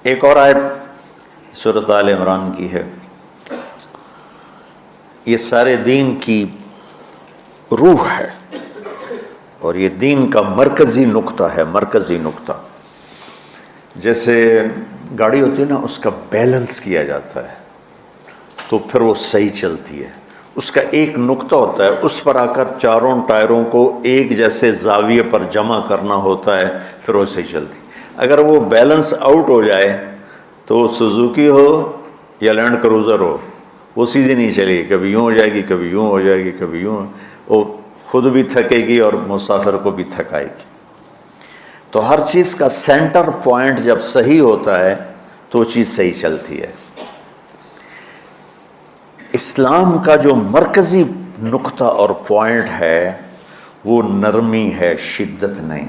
ایک اور آیت سورۃ آل عمران کی ہے، یہ سارے دین کی روح ہے اور یہ دین کا مرکزی نقطہ ہے، مرکزی نقطہ۔ جیسے گاڑی ہوتی ہے نا، اس کا بیلنس کیا جاتا ہے تو پھر وہ صحیح چلتی ہے۔ اس کا ایک نقطہ ہوتا ہے، اس پر آ کر چاروں ٹائروں کو ایک جیسے زاویے پر جمع کرنا ہوتا ہے، پھر وہ صحیح چلتی۔ اگر وہ بیلنس آؤٹ ہو جائے تو سوزوکی ہو یا لینڈ کروزر ہو، وہ سیدھی نہیں چلے گی، کبھی یوں ہو جائے گی، کبھی یوں ہو جائے گی، کبھی یوں، وہ خود بھی تھکے گی اور مسافر کو بھی تھکائے گی۔ تو ہر چیز کا سینٹر پوائنٹ جب صحیح ہوتا ہے تو وہ چیز صحیح چلتی ہے۔ اسلام کا جو مرکزی نقطہ اور پوائنٹ ہے وہ نرمی ہے، شدت نہیں،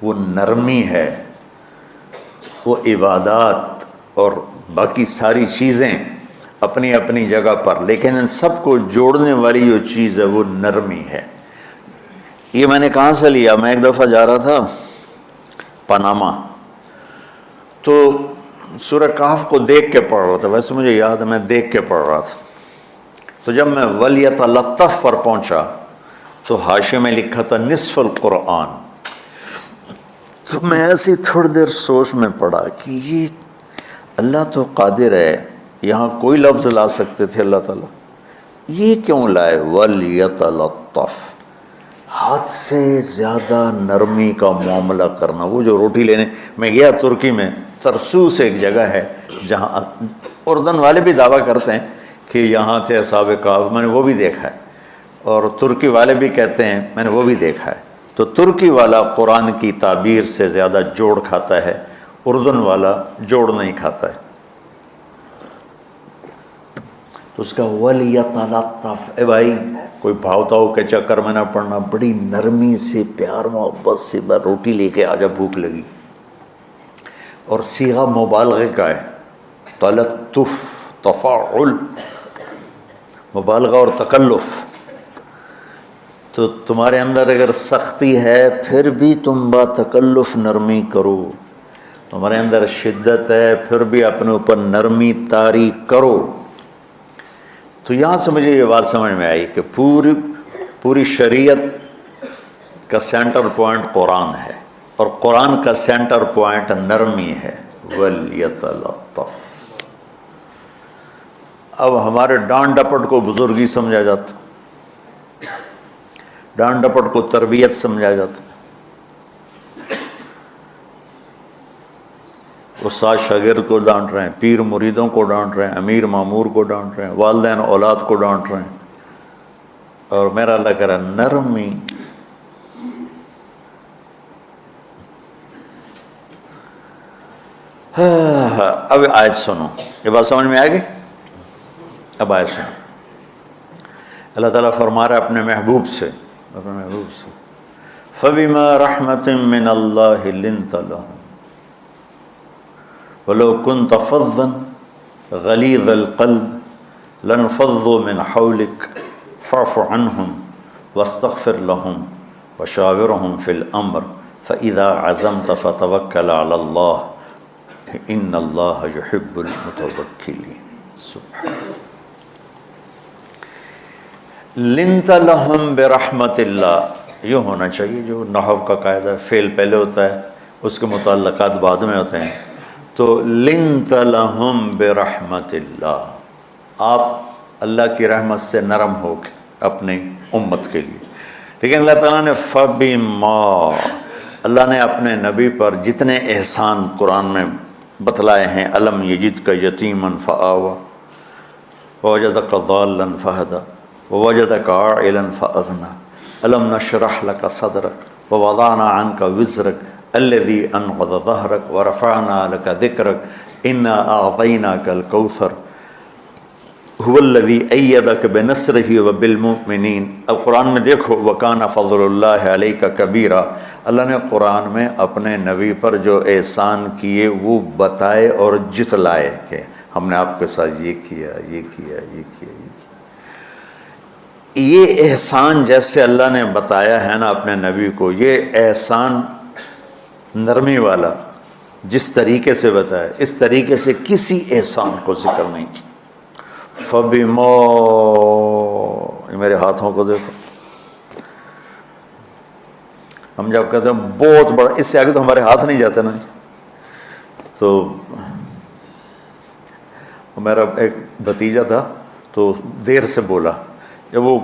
وہ نرمی ہے۔ وہ عبادات اور باقی ساری چیزیں اپنی اپنی جگہ پر، لیکن ان سب کو جوڑنے والی جو چیز ہے وہ نرمی ہے۔ یہ میں نے کہاں سے لیا؟ میں ایک دفعہ جا رہا تھا پاناما، تو سورہ کہف کو دیکھ کے پڑھ رہا تھا، ویسے مجھے یاد ہے میں دیکھ کے پڑھ رہا تھا۔ تو جب میں وَلْيَتَلَطَّفْ پر پہنچا تو حاشیے میں لکھا تھا نصف القرآن۔ تو میں ایسی تھوڑی دیر سوچ میں پڑا کہ یہ اللہ تو قادر ہے، یہاں کوئی لفظ لا سکتے تھے اللہ تعالیٰ، یہ کیوں لائے وَلْيَتَلَطَّفْ؟ حد سے زیادہ نرمی کا معاملہ کرنا۔ وہ جو روٹی لینے میں گیا ترکی میں، ترسوس ایک جگہ ہے جہاں اردن والے بھی دعویٰ کرتے ہیں کہ یہاں تھے اصحاب کہف، میں نے وہ بھی دیکھا ہے، اور ترکی والے بھی کہتے ہیں میں نے وہ بھی دیکھا ہے۔ تو ترکی والا قرآن کی تعبیر سے زیادہ جوڑ کھاتا ہے، اردن والا جوڑ نہیں کھاتا ہے۔ تو اس کا وَلْيَتَلَطَّفْ، اے بھائی کوئی بھاؤ تاؤ کے چکر میں نہ پڑنا، بڑی نرمی سے پیار محبت سے بس روٹی لے کے آجا، بھوک لگی۔ اور صیغہ مبالغے کا ہے، تلطف، تفاعل، مبالغہ اور تکلف۔ تو تمہارے اندر اگر سختی ہے پھر بھی تم با تکلف نرمی کرو، تمہارے اندر شدت ہے پھر بھی اپنے اوپر نرمی طاری کرو۔ تو یہاں سے مجھے یہ بات سمجھ میں آئی کہ پوری شریعت کا سینٹر پوائنٹ قرآن ہے، اور قرآن کا سینٹر پوائنٹ نرمی ہے، وَلْيَتَلَطَّفْ۔ اب ہمارے ڈانٹ ڈپٹ کو بزرگی سمجھا جاتا، ڈانٹ ڈپٹ کو تربیت سمجھا جاتا۔ استاد شاگرد کو ڈانٹ رہے ہیں، پیر مریدوں کو ڈانٹ رہے ہیں، امیر مامور کو ڈانٹ رہے ہیں، والدین اولاد کو ڈانٹ رہے ہیں، اور میرا اللہ کہہ رہا ہے نرمی۔ اب آیت سنو، یہ بات سمجھ میں آئے گی؟ اب آیت سنو، اللہ تعالیٰ فرما رہا ہے اپنے محبوب سے، فَبِمَا رَحْمَةٍ مِّنَ اللَّهِ لِنْتَ لَهُمْ وَلَوْ كُنْتَ فَظًّا غَلِيظَ الْقَلْبِ لَانفَضُّوا مِنْ حَوْلِكَ فَاعْفُ عَنْهُمْ وَاسْتَغْفِرْ لَهُمْ وَشَاوِرْهُمْ فِي الْأَمْرِ فَإِذَا عَزَمْتَ فَتَوَكَّلْ عَلَى اللَّهِ إِنَّ اللَّهَ يُحِبُّ الْمُتَوَكِّلِينَ۔ سبحان لنت لہم برحمت اللہ، یہ ہونا چاہیے جو نحو کا قاعدہ ہے، فعل پہلے ہوتا ہے اس کے متعلقات بعد میں ہوتے ہیں۔ تو لنت لہم برحمت اللہ، آپ اللہ کی رحمت سے نرم ہو کے اپنی امت کے لیے۔ لیکن اللہ تعالیٰ نے فبما، اللہ نے اپنے نبی پر جتنے احسان قرآن میں بتلائے ہیں، الم یجدک یتیما فآویٰ ووجدک ضالا فہدیٰ ووجدک عائلا فأغنیٰ الم نشرح لک صدرک ووضعنا عنک وزرک الذی انقض ظہرک ورفعنا لک ذکرک انا اعطیناک الکوثر هو الذی ایدک بنصرہ وبالمؤمنین۔ اب قرآن میں دیکھو وکان فضل اللہ علیک کبیرا، اللہ نے قرآن میں اپنے نبی پر جو احسان کیے وہ بتائے اور جتلائے کہ ہم نے آپ کے ساتھ یہ کیا، یہ کیا، یہ کیا، یہ کیا۔ یہ احسان جیسے اللہ نے بتایا ہے نا اپنے نبی کو، یہ احسان نرمی والا جس طریقے سے بتایا اس طریقے سے کسی احسان کو ذکر نہیں کیا۔ فَبِمَا، یہ میرے ہاتھوں کو دیکھو، ہم جب کہتے ہیں بہت بڑا، اس سے آگے تو ہمارے ہاتھ نہیں جاتے نا۔ تو میرا ایک بھتیجا تھا تو دیر سے بولا، جب وہ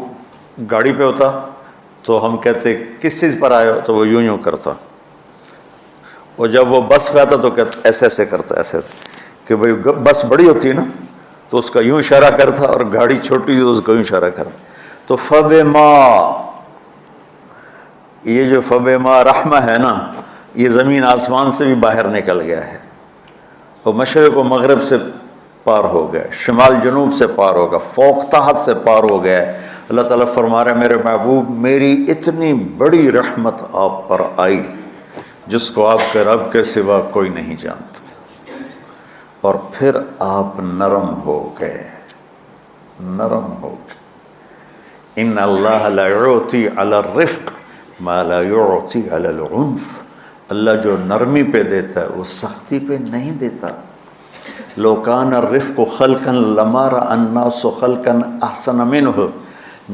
گاڑی پہ ہوتا تو ہم کہتے کس چیز پر آئے ہو، تو وہ یوں یوں کرتا، اور جب وہ بس پہ آتا تو کہتا ایسے ایسے کرتا، ایسے ایسے، کہ بھئی بس بڑی ہوتی ہے نا تو اس کا یوں اشارہ کرتا، اور گاڑی چھوٹی تو اس کا یوں اشارہ کرتا۔ تو فَبِمَا، یہ جو فَبِمَا رحمہ ہے نا، یہ زمین آسمان سے بھی باہر نکل گیا ہے، اور مشرق و مغرب سے پار ہو گیا، شمال جنوب سے پار ہوگا، فوق تحت سے پار ہو گیا ہے۔ اللہ تعالیٰ فرما رہے ہیں میرے محبوب میری اتنی بڑی رحمت آپ پر آئی جس کو آپ کے رب کے سوا کوئی نہیں جانتا، اور پھر آپ نرم ہو گئے، نرم ہو گئے۔ ان اللہ لا یعطی علی الرفق ما لا یعطی علی العنف، اللہ جو نرمی پہ دیتا ہے وہ سختی پہ نہیں دیتا۔ لو کان الرفق خلقا لما رأى الناس خلقا احسن منه،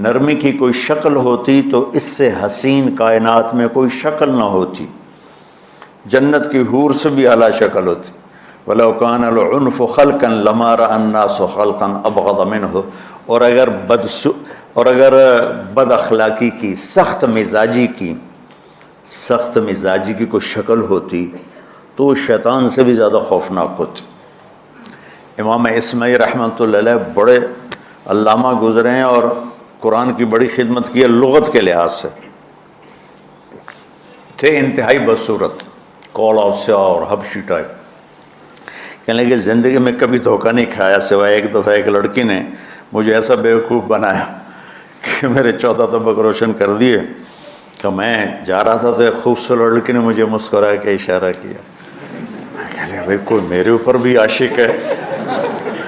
نرمی کی کوئی شکل ہوتی تو اس سے حسین کائنات میں کوئی شکل نہ ہوتی، جنت کی حور سے بھی اعلیٰ شکل ہوتی۔ وَلَوْ كَانَ الْعُنْفُ خَلْقًا لَمَا رَأَى النَّاسُ خَلْقًا أَبْغَضَ مِنْهُ، اور اگر بد اخلاقی کی، سخت مزاجی کی کوئی شکل ہوتی تو وہ شیطان سے بھی زیادہ خوفناک ہوتی۔ امام اسماعیل رحمۃ اللہ علیہ بڑے علامہ گزرے ہیں اور قرآن کی بڑی خدمت کی ہے لغت کے لحاظ سے، تھے انتہائی بدصورت، کوڑا سیاہ اور حبشی ٹائپ۔ کہنے لگے زندگی میں کبھی دھوکہ نہیں کھایا سوائے ایک دفعہ ایک لڑکی نے مجھے ایسا بیوقوف بنایا کہ میرے 14 طبق روشن کر دیے، کہ میں جا رہا تھا تو ایک خوبصورت لڑکی نے مجھے مسکرا کے اشارہ کیا، میں کہہ لیا بھائی کوئی میرے اوپر بھی عاشق ہے،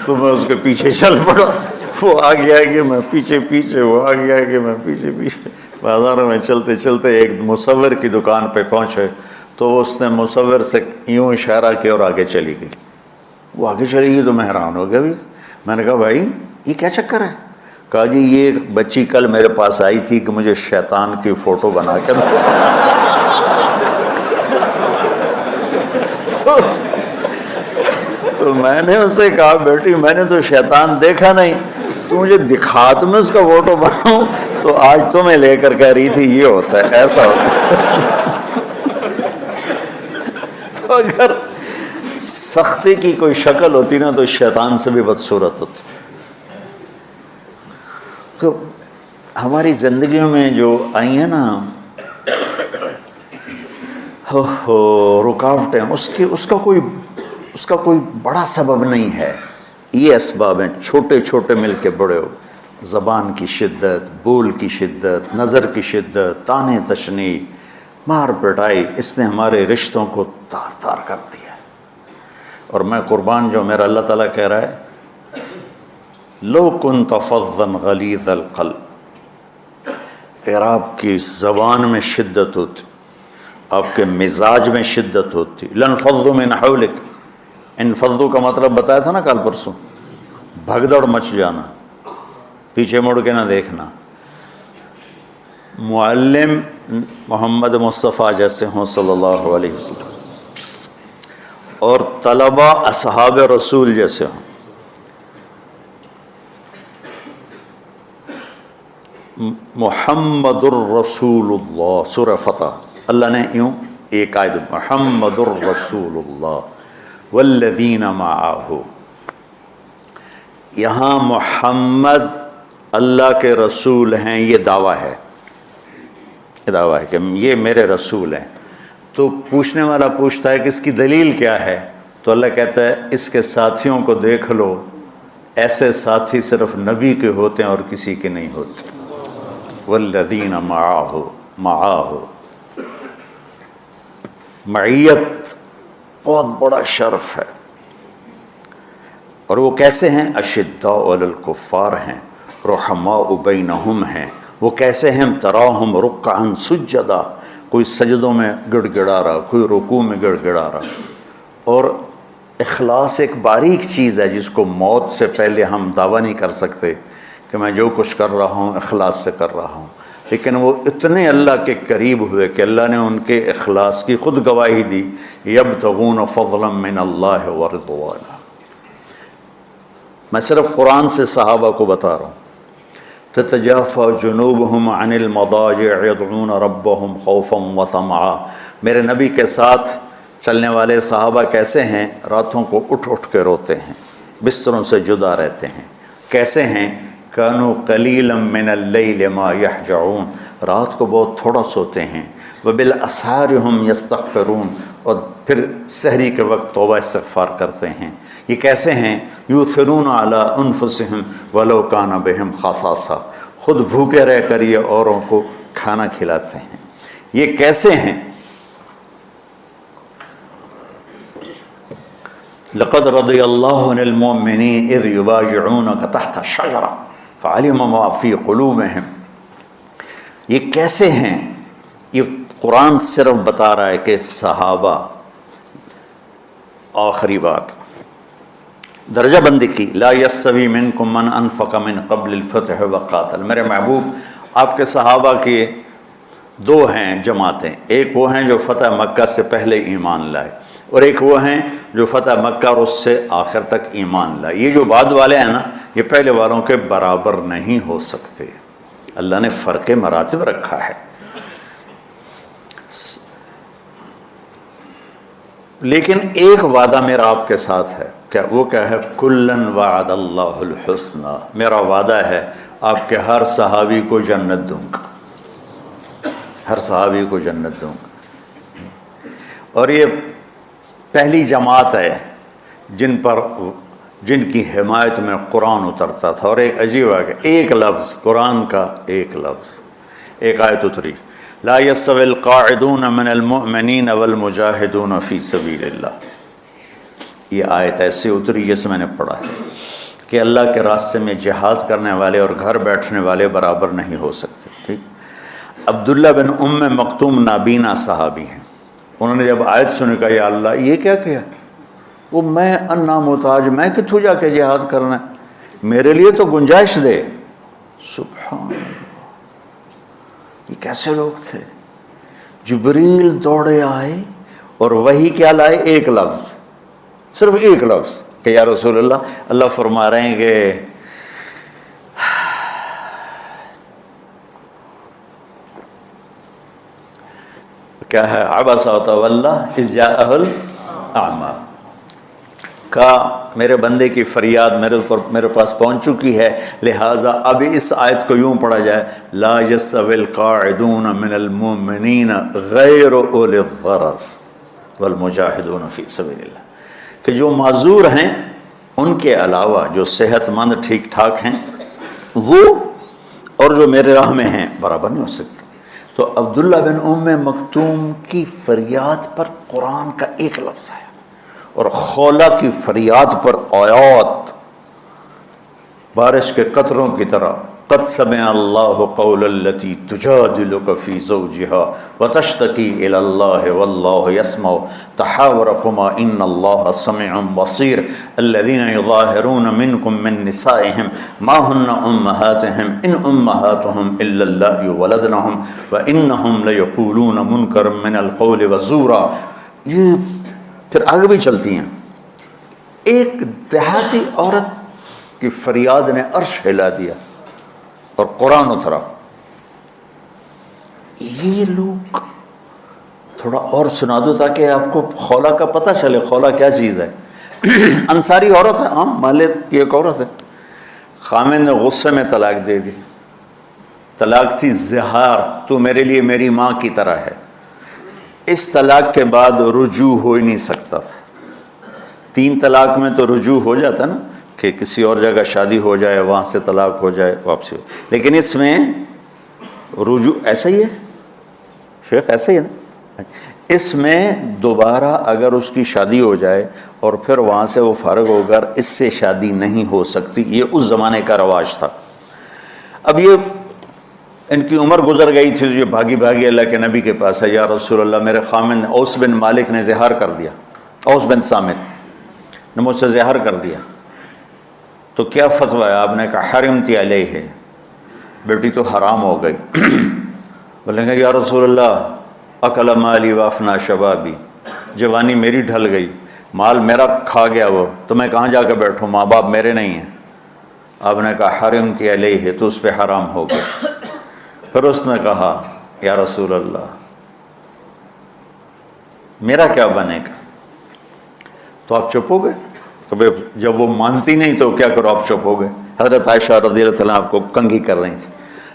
تو میں اس کے پیچھے چل پڑا، وہ آگے آگے میں پیچھے پیچھے، وہ آگے آگے میں پیچھے پیچھے، بازاروں میں چلتے چلتے ایک مصور کی دکان پہ پہنچے تو اس نے مصور سے یوں اشارہ کیا اور آگے چلی گئی۔ وہ آگے چلی گئی تو میں حیران ہو گیا بھی، میں نے کہا بھائی یہ کیا چکر ہے؟ کہا جی یہ ایک بچی کل میرے پاس آئی تھی کہ مجھے شیطان کی فوٹو بنا کے دو۔ تو میں نے اس سے کہا بیٹی میں نے تو شیطان دیکھا نہیں، تو مجھے دکھا تو میں اس کا فوٹو بناؤں، تو آج تو میں لے کر کہہ رہی تھی یہ ہوتا ہے، ایسا ہوتا ہے۔ تو اگر سختی کی کوئی شکل ہوتی نا تو شیطان سے بھی بدصورت ہوتی۔ تو ہماری زندگیوں میں جو آئی ہیں نا رکاوٹیں، اس کا کوئی بڑا سبب نہیں ہے، یہ اسباب ہیں چھوٹے چھوٹے مل کے بڑے ہو، زبان کی شدت، بول کی شدت، نظر کی شدت، طعنے تشنیع، مار پٹائی، اس نے ہمارے رشتوں کو تار تار کر دیا۔ اور میں قربان جو میرا اللہ تعالیٰ کہہ رہا ہے لو كنت فظا غلیظ القلب، اگر آپ کی زبان میں شدت ہوتی، آپ کے مزاج میں شدت ہوتی، لانفضوا من حولک، انفضوا کا مطلب بتایا تھا نا کل پرسوں، بھگدڑ مچ جانا، پیچھے مڑ کے نہ دیکھنا۔ معلم محمد مصطفیٰ جیسے ہوں صلی اللہ علیہ وسلم، اور طلبہ اصحاب رسول جیسے ہوں، محمد الرسول اللہ، سورہ فتح اللہ نے یوں ایک آیت محمد الرسول اللہ والذین معہ، یہاں محمد اللہ کے رسول ہیں، یہ دعویٰ ہے، یہ دعویٰ ہے کہ یہ میرے رسول ہیں۔ تو پوچھنے والا پوچھتا ہے کہ اس کی دلیل کیا ہے، تو اللہ کہتا ہے اس کے ساتھیوں کو دیکھ لو، ایسے ساتھی صرف نبی کے ہوتے ہیں اور کسی کے نہیں ہوتے۔ والذین معاہ، معیت بہت بڑا شرف ہے۔ اور وہ کیسے ہیں؟ اشداء علی الکفار ہیں، رحماء بینہم ہیں۔ وہ کیسے ہیں؟ تراہم رکعا سجدا، کوئی سجدوں میں گڑ گڑا رہا، کوئی رکوع میں گڑ گڑا رہا، اور اخلاص ایک باریک چیز ہے جس کو موت سے پہلے ہم دعویٰ نہیں کر سکتے کہ میں جو کچھ کر رہا ہوں اخلاص سے کر رہا ہوں، لیکن وہ اتنے اللہ کے قریب ہوئے کہ اللہ نے ان کے اخلاص کی خود گواہی دی، یبتغون فضلا من اللہ ورضوانا۔ میں صرف قرآن سے صحابہ کو بتا رہا ہوں، تتجافى جنوبهم عن المضاجع يدعون ربهم خوفا وطمعا۔ میرے نبی کے ساتھ چلنے والے صحابہ کیسے ہیں؟ راتوں کو اٹھ اٹھ کے روتے ہیں، بستروں سے جدا رہتے ہیں۔ کیسے ہیں؟ كانوا قليلا من الليل ما يهجعون، رات کو بہت تھوڑا سوتے ہیں۔ وبالاسحار هم يستغفرون، اور پھر سحری کے وقت توبہ استغفار کرتے ہیں۔ یہ کیسے ہیں؟ یؤثرون علی انفسہم ولو کان بہم خصاصہ، خود بھوکے رہ کر یہ اوروں کو کھانا کھلاتے ہیں۔ یہ کیسے ہیں؟ لقد رضی اللہ عن المؤمنین اذ یبایعونک تحت الشجرہ فعلم ما فی قلوبہم۔ یہ کیسے ہیں؟ یہ قرآن صرف بتا رہا ہے کہ صحابہ، آخری بات درجہ بندی کی، لا یستوی منکم من انفق من قبل الفتح وقاتل۔ میرے محبوب، آپ کے صحابہ کے دو ہیں جماعتیں، ایک وہ ہیں جو فتح مکہ سے پہلے ایمان لائے، اور ایک وہ ہیں جو فتح مکہ اور اس سے آخر تک ایمان لائے۔ یہ جو بعد والے ہیں نا، یہ پہلے والوں کے برابر نہیں ہو سکتے، اللہ نے فرق مراتب رکھا ہے۔ لیکن ایک وعدہ میرا آپ کے ساتھ ہے، وہ کیا ہے؟ کلن وعد اللہ الحسنہ، میرا وعدہ ہے آپ کے ہر صحابی کو جنت دوں گا، ہر صحابی کو جنت دوں گا۔ اور یہ پہلی جماعت ہے جن کی حمایت میں قرآن اترتا تھا۔ اور ایک عجیب ہے کہ ایک لفظ قرآن کا، ایک لفظ، ایک آیت اتری، لا یستوی القاعدون من المؤمنین والمجاہدون فی سبیل اللہ۔ یہ آیت ایسے اتری جیسے میں نے پڑھا ہے کہ اللہ کے راستے میں جہاد کرنے والے اور گھر بیٹھنے والے برابر نہیں ہو سکتے۔ ٹھیک، عبداللہ بن ام مکتوم نابینا صحابی ہیں، انہوں نے جب آیت سنی کہا یا اللہ یہ کیا کیا؟ وہ میں انا محتاج، میں کتوں جا کے جہاد کرنا ہے، میرے لیے تو گنجائش دے۔ سبحان اللہ، یہ کیسے لوگ تھے؟ جبریل دوڑے آئے اور وہی کیا لائے؟ ایک لفظ، صرف ایک لفظ کہ یا رسول اللہ، اللہ فرما رہے ہیں کہ کیا ہے؟ عبس وتولی اذ جاءہ الاعمی، کہا میرے بندے کی فریاد میرے پاس پہنچ چکی ہے، لہٰذا اب اس آیت کو یوں پڑھا جائے، لا یستوی القاعدون من المؤمنین غیر اولی الضرر والمجاہدون فی سبیل اللہ، کہ جو معذور ہیں ان کے علاوہ جو صحت مند ٹھیک ٹھاک ہیں وہ اور جو میرے راہ میں ہیں برابر نہیں ہو سکتے۔ تو عبداللہ بن ام مکتوم کی فریاد پر قرآن کا ایک لفظ ہے، اور خولہ کی فریاد پر آیات بارش کے قطروں کی طرح، قد سمع اللہ قول التی تجادلک فی زوجها وتشتکی الی اللہ واللہ یسمع تحاورکما ان اللہ سمیع بصیر الذین یظاہرون منکم من نسائهم ما ہن امہاتهم ان امہاتهم الا اللہ ولدنهم وانہم لیقولون منکرا من القول وزورا۔ یہ پھر آگے بھی چلتی ہیں۔ ایک دیہاتی عورت کی فریاد نے عرش ہلا دیا اور قرآن اترا۔ یہ لوگ تھوڑا اور سنا دو تاکہ آپ کو خولہ کا پتہ چلے، خولہ کیا چیز ہے۔ انصاری عورت ہے، ہاں مالے کی ایک عورت ہے، خامن نے غصے میں طلاق دے دی، طلاق تھی زہار، تو میرے لیے میری ماں کی طرح ہے۔ اس طلاق کے بعد رجوع ہو ہی نہیں سکتا تھا۔ 3 طلاق میں تو رجوع ہو جاتا نا، کہ کسی اور جگہ شادی ہو جائے، وہاں سے طلاق ہو جائے، واپسی ہو، لیکن اس میں رجوع ایسا ہی ہے شیخ، ایسا ہی ہے نا، اس میں دوبارہ اگر اس کی شادی ہو جائے اور پھر وہاں سے وہ فارغ ہو کر اس سے شادی نہیں ہو سکتی، یہ اس زمانے کا رواج تھا۔ اب یہ ان کی عمر گزر گئی تھی، جو بھاگی بھاگی اللہ کے نبی کے پاس ہے، یا رسول اللہ میرے خامن اوس بن مالک نے زہار کر دیا، اوس بن صامت نے مجھ سے زہر کر دیا، تو کیا فتویٰ ہے؟ آپ نے کہا حرمتی علیہ، بیٹی تو حرام ہو گئی۔ بولیں گے یا رسول اللہ اکل مالی وافنا شبابی، جوانی میری ڈھل گئی، مال میرا کھا گیا وہ، تو میں کہاں جا کے بیٹھوں، ماں باپ میرے نہیں ہیں۔ آپ نے کہا حرمتی علیہ، تو اس پہ حرام ہو گیا۔ پھر اس نے کہا یا رسول اللہ میرا کیا بنے گا؟ تو آپ چپ ہو گئے؟ کہ جب وہ مانتی نہیں تو کیا کرو، آپ چپ ہو گئے۔ حضرت عائشہ رضی اللہ عنہا آپ کو کنگھی کر رہی تھی۔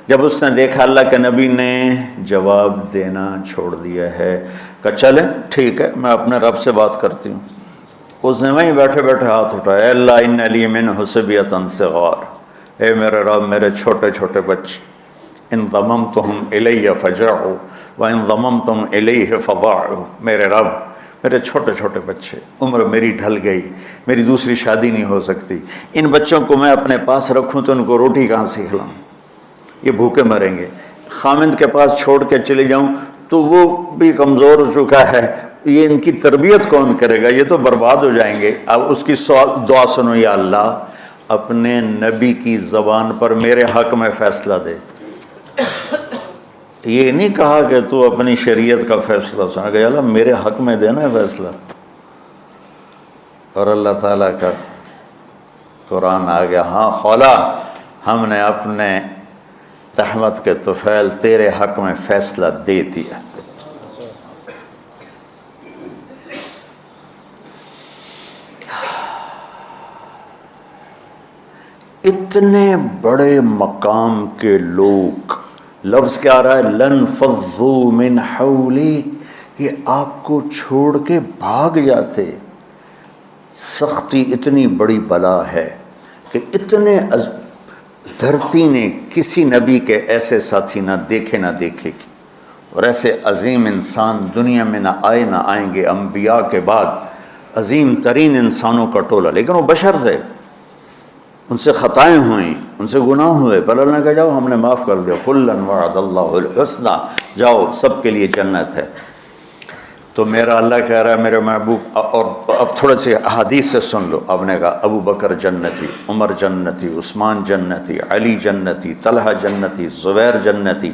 جب اس نے دیکھا اللہ کے نبی نے جواب دینا چھوڑ دیا ہے، کہ چلے ٹھیک ہے میں اپنے رب سے بات کرتی ہوں، اس نے وہیں بیٹھے بیٹھے ہاتھ اٹھایا، اے اللہ ان لی منہ صبیۃ صغار، اے میرے رب میرے چھوٹے چھوٹے بچے، ان ضممتہم الی فجعوا وان ضممتم الیہ فضاعوا، میرے رب میرے چھوٹے چھوٹے بچے، عمر میری ڈھل گئی، میری دوسری شادی نہیں ہو سکتی، ان بچوں کو میں اپنے پاس رکھوں تو ان کو روٹی کہاں سے کھلاؤں، یہ بھوکے مریں گے۔ خامند کے پاس چھوڑ کے چلے جاؤں تو وہ بھی کمزور ہو چکا ہے، یہ ان کی تربیت کون کرے گا، یہ تو برباد ہو جائیں گے۔ اب اس کی دعا سنو، یا اللہ اپنے نبی کی زبان پر میرے حق میں فیصلہ دے۔ یہ نہیں کہا کہ تو اپنی شریعت کا فیصلہ سنا، کہ اللہ میرے حق میں دینا ہے فیصلہ۔ اور اللہ تعالیٰ کا قرآن آ گیا، ہاں خولا ہم نے اپنے رحمت کے طفیل تیرے حق میں فیصلہ دے دیا۔ اتنے بڑے مقام کے لوگ، لفظ کیا آ رہا ہے، لن فضوا من حولک، یہ آپ کو چھوڑ کے بھاگ جاتے۔ سختی اتنی بڑی بلا ہے کہ اتنے دھرتی نے کسی نبی کے ایسے ساتھی نہ دیکھے گی، اور ایسے عظیم انسان دنیا میں نہ آئیں گے انبیاء کے بعد، عظیم ترین انسانوں کا ٹولہ، لیکن وہ بشر تھے، ان سے خطائیں ہوئیں، ان سے گناہ ہوئے، پر اللہ نے کہا جاؤ ہم نے معاف کر دیا، کلا وعد اللہ الحسنی، جاؤ سب کے لیے جنت ہے۔ تو میرا اللہ کہہ رہا ہے میرے محبوب، اور اب تھوڑے سے احادیث سے سن لو۔ آپ نے کہا ابو بکر جنتی، عمر جنتی، عثمان جنتی، علی جنتی، طلحہ جنتی، زبیر جنتی،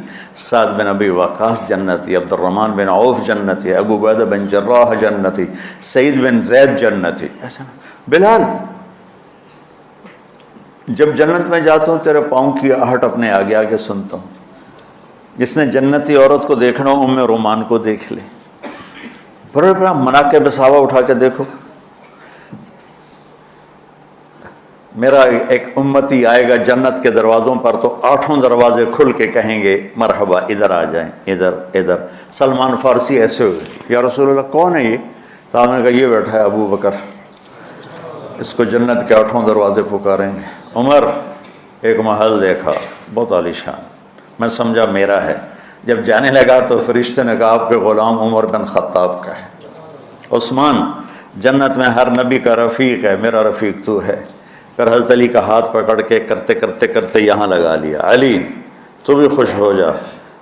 سعد بن ابی وقاص جنتی، عبد الرحمن بن عوف جنتی، ابو عبیدہ بن جراح جنتی، سعید بن زید جنتی، ایسا نا بلال جب جنت میں جاتا ہوں تیرے پاؤں کی آہٹ اپنے آگے آگے سنتا ہوں۔ جس نے جنتی عورت کو دیکھنا ہو ام رومان کو دیکھ لے، بڑا بڑا مناقب صحابہ اٹھا کے دیکھو۔ میرا ایک امتی آئے گا جنت کے دروازوں پر تو 8 دروازے کھل کے کہیں گے مرحبا ادھر آ جائیں، ادھر ادھر۔ سلمان فارسی ایسے ہوئے، یا رسول اللہ کون ہے یہ؟ تو آپ نے کہا یہ بیٹھا ہے ابو بکر، اس کو جنت کے 8 دروازے پکاریں گے۔ عمر ایک محل دیکھا بہت عالیشان، میں سمجھا میرا ہے، جب جانے لگا تو فرشتے نے کہا آپ کے غلام عمر بن خطاب کا ہے۔ عثمان جنت میں ہر نبی کا رفیق ہے، میرا رفیق تو ہے۔ پھر حضرت علی کا ہاتھ پکڑ کے کرتے کرتے کرتے یہاں لگا لیا، علی تو بھی خوش ہو جا،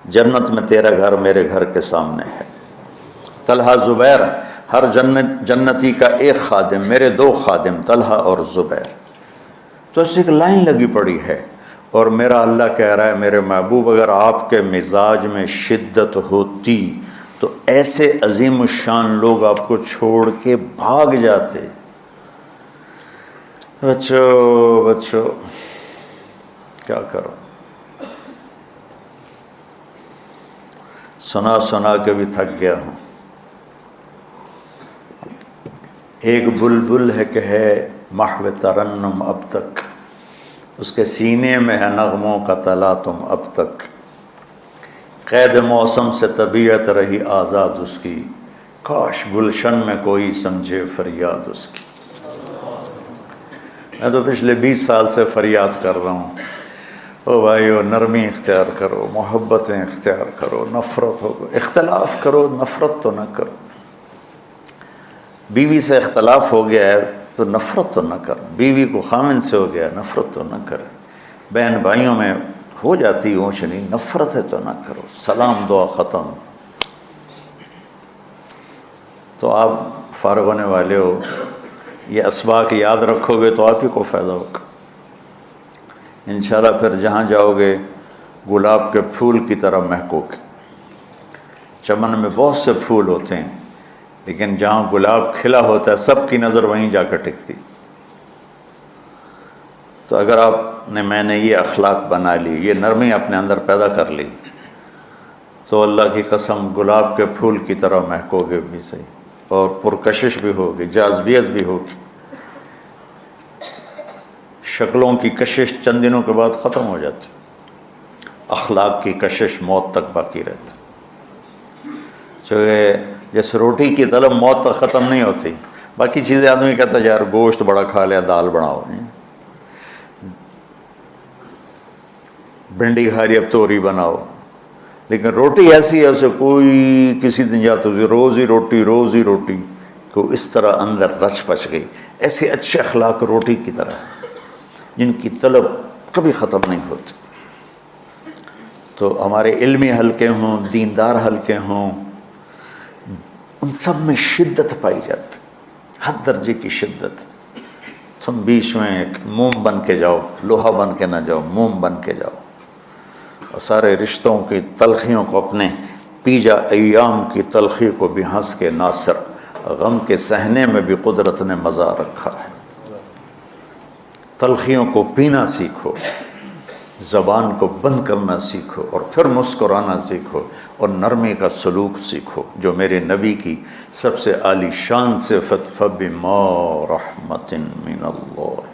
جنت میں تیرا گھر میرے گھر کے سامنے ہے۔ طلحہ زبیر، ہر جنتی کا ایک خادم، میرے 2 خادم طلحہ اور زبیر۔ تو اس ایک لائن لگی پڑی ہے، اور میرا اللہ کہہ رہا ہے میرے محبوب اگر آپ کے مزاج میں شدت ہوتی تو ایسے عظیم الشان لوگ آپ کو چھوڑ کے بھاگ جاتے۔ بچوں کیا کرو، سنا کے بھی تھک گیا ہوں۔ ایک بلبل ہے کہ ہے محو ترنم اب تک، اس کے سینے میں ہے نغموں کا تلاطم اب تک، قید موسم سے طبیعت رہی آزاد اس کی، کاش گلشن میں کوئی سمجھے فریاد اس کی۔ میں تو پچھلے 20 سال سے فریاد کر رہا ہوں، او بھائیو نرمی اختیار کرو، محبتیں اختیار کرو، نفرت ہو، اختلاف کرو، نفرت تو نہ کرو۔ بیوی سے اختلاف ہو گیا ہے تو نفرت تو نہ کر، بیوی کو خامن سے ہو گیا نفرت تو نہ کر، بہن بھائیوں میں ہو جاتی اونچ نہیں، نفرت ہے تو نہ کرو، سلام دعا ختم۔ تو آپ فارغ ہونے والے ہو، یہ اسباق یاد رکھو گے تو آپ ہی کو فائدہ ہوگا انشاءاللہ۔ پھر جہاں جاؤ گے گلاب کے پھول کی طرح مہکو گے۔ چمن میں بہت سے پھول ہوتے ہیں، لیکن جہاں گلاب کھلا ہوتا ہے سب کی نظر وہیں جا کر ٹکتی۔ تو اگر میں نے یہ اخلاق بنا لی، یہ نرمی اپنے اندر پیدا کر لی، تو اللہ کی قسم گلاب کے پھول کی طرح مہکو گے بھی صحیح، اور پرکشش بھی ہوگی، جاذبیت بھی ہوگی۔ شکلوں کی کشش چند دنوں کے بعد ختم ہو جاتی، اخلاق کی کشش موت تک باقی رہتی۔ جیسے روٹی کی طلب موت تک ختم نہیں ہوتی، باقی چیزیں آدمی کہتا ہے یار گوشت بڑا کھا لیا، دال بناؤ، بھنڈی کھا لی اب توری بناؤ، لیکن روٹی ایسی ہے اسے کوئی کسی دن جاتا روز ہی روٹی کو اس طرح اندر رچ پچ گئی۔ ایسے اچھے اخلاق روٹی کی طرح جن کی طلب کبھی ختم نہیں ہوتی۔ تو ہمارے علمی حلقے ہوں، دیندار حلقے ہوں، ان سب میں شدت پائی جاتی، ہر درجے کی شدت۔ تم بیچ میں ایک موم بن کے جاؤ، لوہا بن کے نہ جاؤ، موم بن کے جاؤ، اور سارے رشتوں کی تلخیوں کو اپنے پی جا، ایام کی تلخی کو بھی ہنس کے ناصر، غم کے سہنے میں بھی قدرت نے مزہ رکھا ہے۔ تلخیوں کو پینا سیکھو، زبان کو بند کرنا سیکھو، اور پھر مسکرانا سیکھو، اور نرمی کا سلوک سیکھو، جو میرے نبی کی سب سے عالی شان صفت فَبِمَا رَحْمَةٍ مِّنَ اللَّهِ۔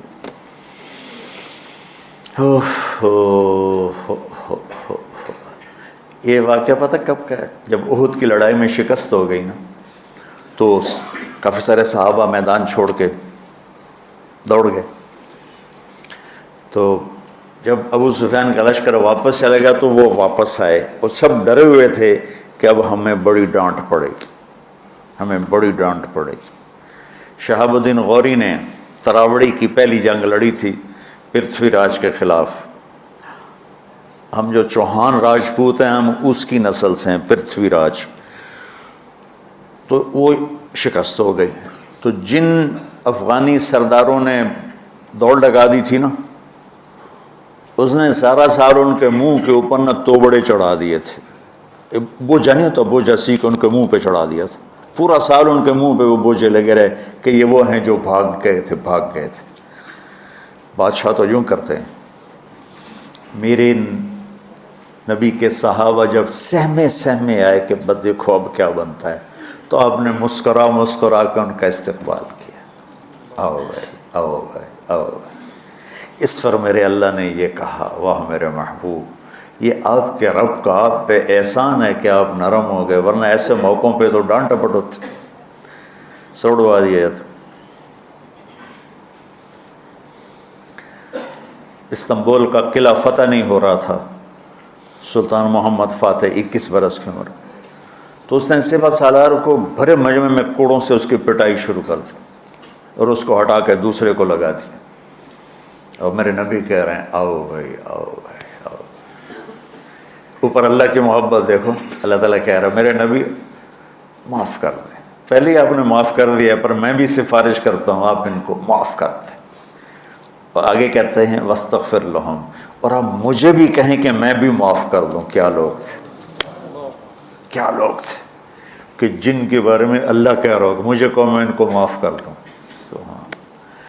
یہ واقعہ پتہ کب کا ہے؟ جب احد کی لڑائی میں شکست ہو گئی نا، تو کافی سارے صحابہ میدان چھوڑ کے دوڑ گئے۔ تو جب ابو سفیان کا لشکر واپس چلے گا تو وہ واپس آئے، اور سب ڈرے ہوئے تھے کہ اب ہمیں بڑی ڈانٹ پڑے گی، ہمیں بڑی ڈانٹ پڑے گی۔ شہاب الدین غوری نے تراوڑی کی پہلی جنگ لڑی تھی پرتھوی راج کے خلاف۔ ہم جو چوہان راجپوت ہیں ہم اس کی نسل سے ہیں، پرتھوی راج، تو وہ شکست ہو گئی۔ تو جن افغانی سرداروں نے دوڑ لگا دی تھی نا، اس نے سارا سال ان کے منہ کے اوپر نہ توبڑے چڑھا دیے تھے، بوجھا نہیں ہوتا، بوجھا سیکھ ان کے منہ پہ چڑھا دیا تھا، پورا سال ان کے منہ پہ وہ بوجھے لگے رہے کہ یہ وہ ہیں جو بھاگ گئے تھے۔ بادشاہ تو یوں کرتے ہیں۔ میرے نبی کے صحابہ جب سہمے آئے کہ بس دیکھو اب کیا بنتا ہے، تو آپ نے مسکرا کے ان کا استقبال کیا، آؤ بھائی آؤ بھائی آؤ بھائی۔ اس پر میرے اللہ نے یہ کہا، واہ میرے محبوب، یہ آپ کے رب کا آپ پہ احسان ہے کہ آپ نرم ہو گئے، ورنہ ایسے موقعوں پہ تو ڈانٹ ڈپٹ ہوتی، سوڑوا دیا جاتا۔ استنبول کا قلعہ فتح نہیں ہو رہا تھا، سلطان محمد فاتح 21 برس کی عمر، تو اس نے سپہ سالار کو بھرے مجمع میں کوڑوں سے اس کی پٹائی شروع کر دی، اور اس کو ہٹا کے دوسرے کو لگا دیا۔ اور میرے نبی کہہ رہے ہیں آؤ بھائی آؤ بھائی آؤ۔ اوپر اللہ کی محبت دیکھو، اللہ تعالیٰ کہہ رہا ہے میرے نبی معاف کر دیں، پہلے ہی آپ نے معاف کر دیا، پر میں بھی سفارش کرتا ہوں آپ ان کو معاف کر دیں۔ اور آگے کہتے ہیں وَاسْتَغْفِرْ لَهُمْ، اور آپ مجھے بھی کہیں کہ میں بھی معاف کر دوں۔ کیا لوگ تھے کہ جن کے بارے میں اللہ کہہ رہا ہو مجھے کہو میں ان کو معاف کر دوں۔ سبحان